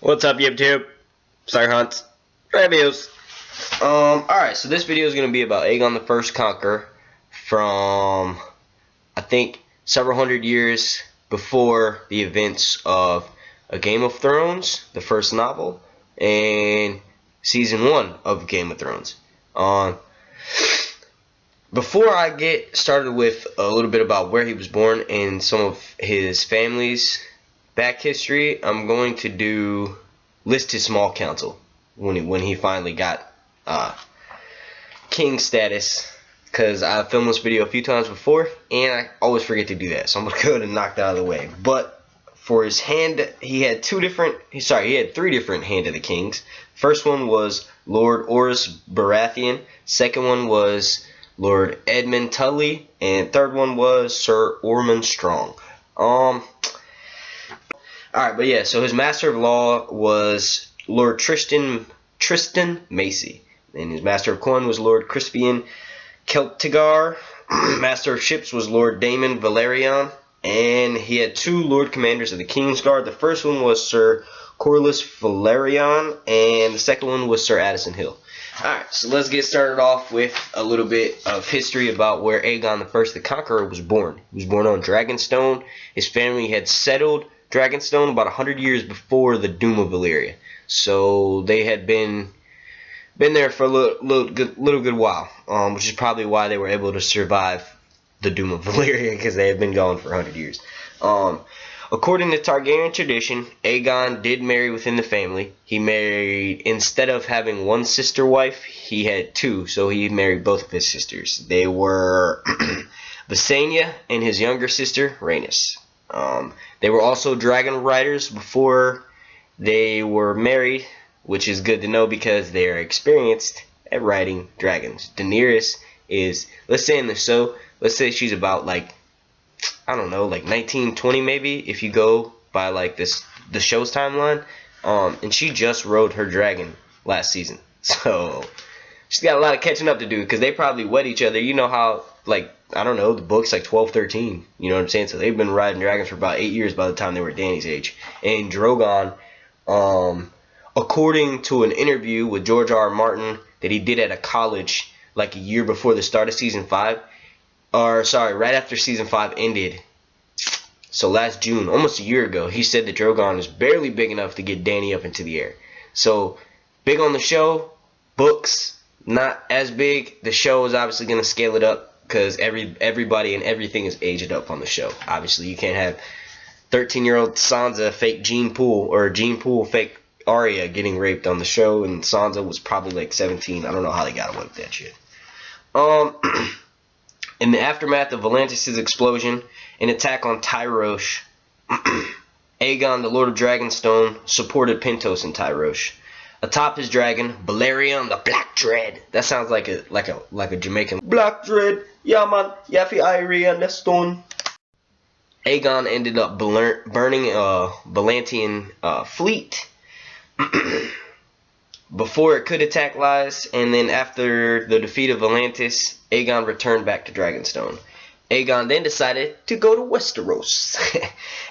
What's up, YouTube? Sire Hunt Reviews. Alright, so this video is going to be about Aegon the First Conqueror from, I think, several hundred years before the events of A Game of Thrones, the first novel, and Season 1 of Game of Thrones. Before I get started with a little bit about where he was born and some of his family's back history, I'm going to list his small council when he finally got king status, because I filmed this video a few times before and I always forget to do that, so I'm gonna go ahead and knock that out of the way. But for his hand, he had three different Hand of the Kings. First one was Lord Orys Baratheon, second one was Lord Edmund Tully, and third one was Sir Ormond Strong. Alright, but yeah, so his Master of Law was Lord Tristan Macy, and his Master of Coin was Lord Crispian Celtigar. Master of Ships was Lord Daemon Valerian, and he had two Lord Commanders of the Kingsguard. The first one was Sir Corlys Valerian, and the second one was Sir Addison Hill. Alright, so let's get started off with a little bit of history about where Aegon the Conqueror was born. He was born on Dragonstone. His family had settled Dragonstone about 100 years before the Doom of Valyria. So they had been there for a little good while, which is probably why they were able to survive the Doom of Valyria, because they had been gone for 100 years. According to Targaryen tradition, Aegon did marry within the family. He married, instead of having one sister wife, he had two, so he married both of his sisters. They were Visenya and his younger sister, Rhaenys. They were also dragon riders before they were married, which is good to know because they are experienced at riding dragons. Daenerys is, let's say in the show, let's say she's about like, I don't know, like 1920 maybe, if you go by like the show's timeline. And she just rode her dragon last season, so she's got a lot of catching up to do, because they probably wed each other. You know how, like, I don't know, the book's like 12, 13, you know what I'm saying? So they've been riding dragons for about 8 years by the time they were Dany's age. And Drogon, according to an interview with George R. R. Martin that he did at a college like a year before the start of season 5, or sorry, right after season 5 ended, so last June, almost a year ago, he said that Drogon is barely big enough to get Dany up into the air. So big on the show, books not as big. The show is obviously going to scale it up, because everybody and everything is aged up on the show. Obviously, you can't have 13-year-old Sansa fake Gene Poole, or Gene Poole fake Arya getting raped on the show, and Sansa was probably like 17. I don't know how they got away with that shit. In the aftermath of Volantis' explosion, an attack on Tyrosh, Aegon, the Lord of Dragonstone, supported Pentos and Tyrosh. Atop his dragon, Balerion the Black Dread. That sounds like a Jamaican. Black Dread, yeah man, Yafi Irie and the stone. Aegon ended up burning Valantian fleet before it could attack Lys, and then after the defeat of Volantis, Aegon returned back to Dragonstone. Aegon then decided to go to Westeros,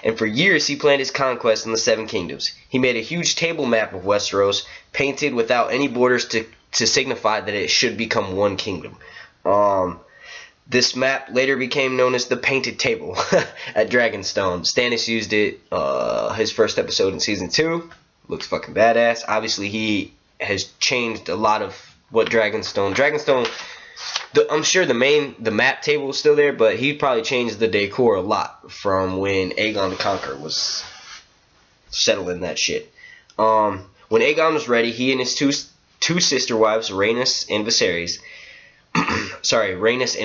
and for years he planned his conquest in the Seven Kingdoms. He made a huge table map of Westeros, painted without any borders to signify that it should become one kingdom. This map later became known as the Painted Table at Dragonstone. Stannis used it his first episode in season 2. Looks fucking badass. Obviously, he has changed a lot of what Dragonstone. I'm sure the map table is still there, but he probably changed the decor a lot from when Aegon the Conqueror was settling that shit. When Aegon was ready, he and his two sister wives, Rhaenys and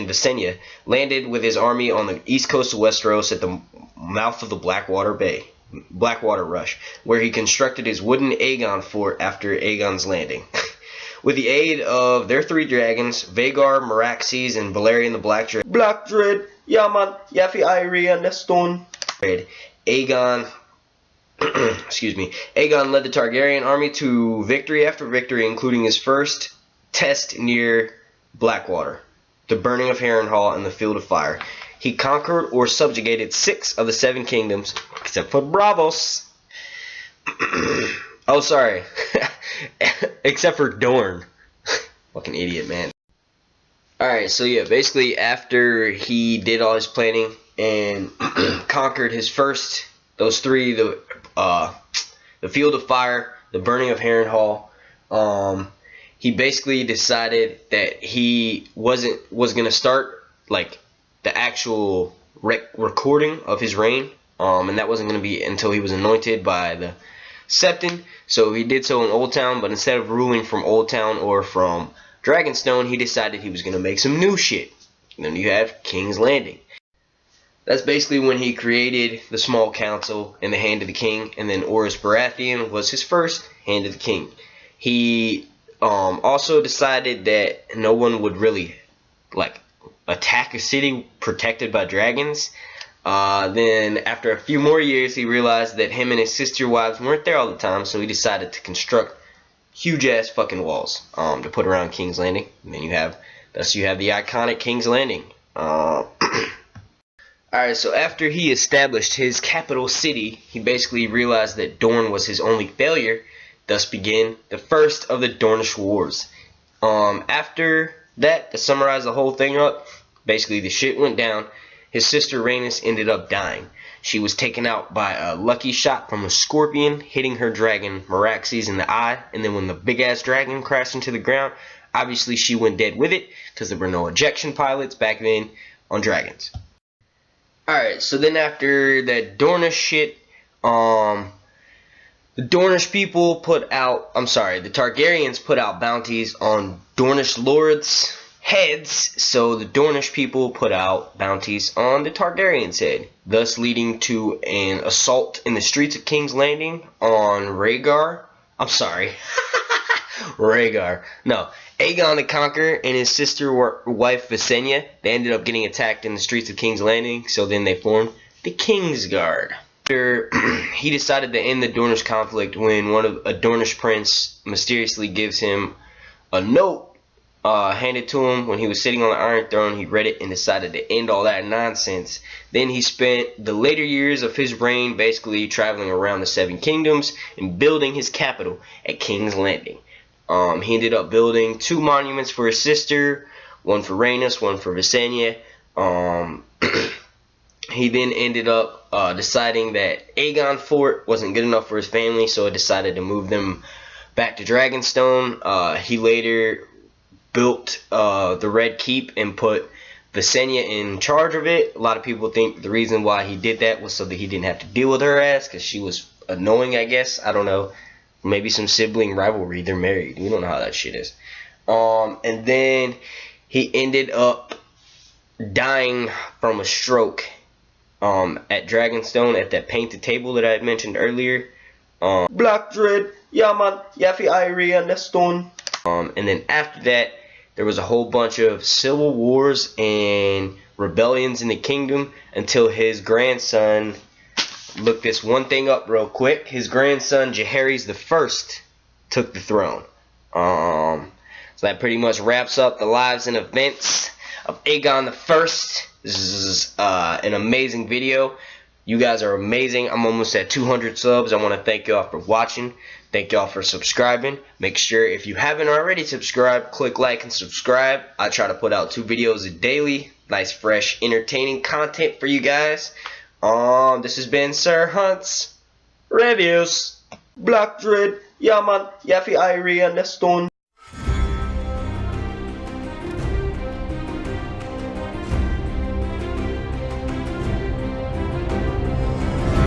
Visenya, landed with his army on the east coast of Westeros at the mouth of the Blackwater Rush, where he constructed his wooden Aegon fort after Aegon's landing. With the aid of their 3 dragons, Vhagar, Meraxes, and Balerion the Black Dread, Yaman, Yafi Irie and the stone. Aegon led the Targaryen army to victory after victory, including his first test near Blackwater, the burning of Harrenhal, and the Field of Fire. He conquered or subjugated 6 of the 7 kingdoms, except for Braavos. Oh, sorry. Except for Dorne. Fucking idiot, man. Alright, so yeah, basically after he did all his planning and conquered his first, those three, the Field of Fire, the Burning of Harrenhal, he basically decided that he was going to start like the actual recording of his reign, and that wasn't going to be until he was anointed by the Septon. So he did so in Old Town, but instead of ruling from Old Town or from Dragonstone, he decided he was going to make some new shit. And then you have King's Landing. That's basically when he created the Small Council and the Hand of the King, and then Orys Baratheon was his first Hand of the King. He also decided that no one would really like attack a city protected by dragons. Then after a few more years, he realized that him and his sister wives weren't there all the time, so he decided to construct huge ass fucking walls to put around King's Landing. And then you have the iconic King's Landing. Alright, so after he established his capital city, he basically realized that Dorne was his only failure. Thus began the first of the Dornish Wars. After that, to summarize the whole thing up, basically the shit went down. His sister Rhaenys ended up dying. She was taken out by a lucky shot from a scorpion, hitting her dragon Meraxes in the eye, and then when the big ass dragon crashed into the ground, obviously she went dead with it, because there were no ejection pilots back then on dragons. Alright, so then after that Dornish shit, the Dornish people the Targaryens put out bounties on Dornish lords' heads, so the Dornish people put out bounties on the Targaryens' head, thus leading to an assault in the streets of King's Landing on Rhaegar. No, Aegon the Conqueror and his sister wife Visenya. They ended up getting attacked in the streets of King's Landing, so then they formed the Kingsguard. After he decided to end the Dornish conflict when a Dornish prince mysteriously gives him a note handed to him when he was sitting on the Iron Throne. He read it and decided to end all that nonsense. Then he spent the later years of his reign basically traveling around the Seven Kingdoms and building his capital at King's Landing. He ended up building 2 monuments for his sister, one for Rhaenys, one for Visenya. He then ended up deciding that Aegon Fort wasn't good enough for his family, so he decided to move them back to Dragonstone. He later built the Red Keep and put Visenya in charge of it. A lot of people think the reason why he did that was so that he didn't have to deal with her ass, because she was annoying, I guess. I don't know. Maybe some sibling rivalry. They're married. We don't know how that shit is. And then he ended up dying from a stroke at Dragonstone at that painted table that I had mentioned earlier. Black Dread, yeah man, Yafi Irie and the stone. And then after that, there was a whole bunch of civil wars and rebellions in the kingdom until his grandson, look this one thing up real quick, his grandson Jaehaerys I took the throne. So that pretty much wraps up the lives and events of Aegon I. This is an amazing video. You guys are amazing. I'm almost at 200 subs. I want to thank y'all for watching. Thank y'all for subscribing. Make sure if you haven't already subscribed, click like and subscribe. I try to put out 2 videos a daily. Nice, fresh, entertaining content for you guys. This has been Sir Hunt's Reviews. Black Dread, yeah man, Yafi Irie and the stone.